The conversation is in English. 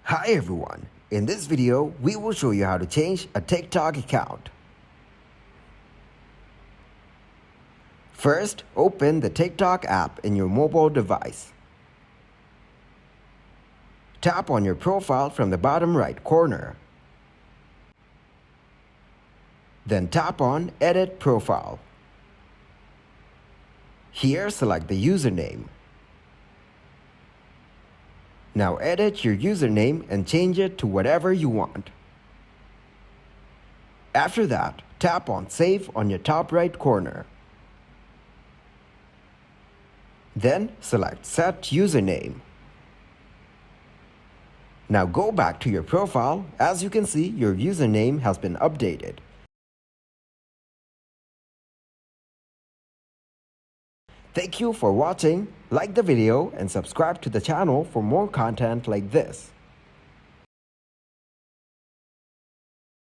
Hi everyone, in this video we will show you how to change a TikTok account. First, open the TikTok app in your mobile device. Tap on your profile from the bottom right corner. Then tap on Edit Profile. Here select the username. Now edit your username and change it to whatever you want. After that, tap on Save on your top right corner. Then select Set Username. Now go back to your profile. As you can see, your username has been updated. Thank you for watching. Like the video and subscribe to the channel for more content like this.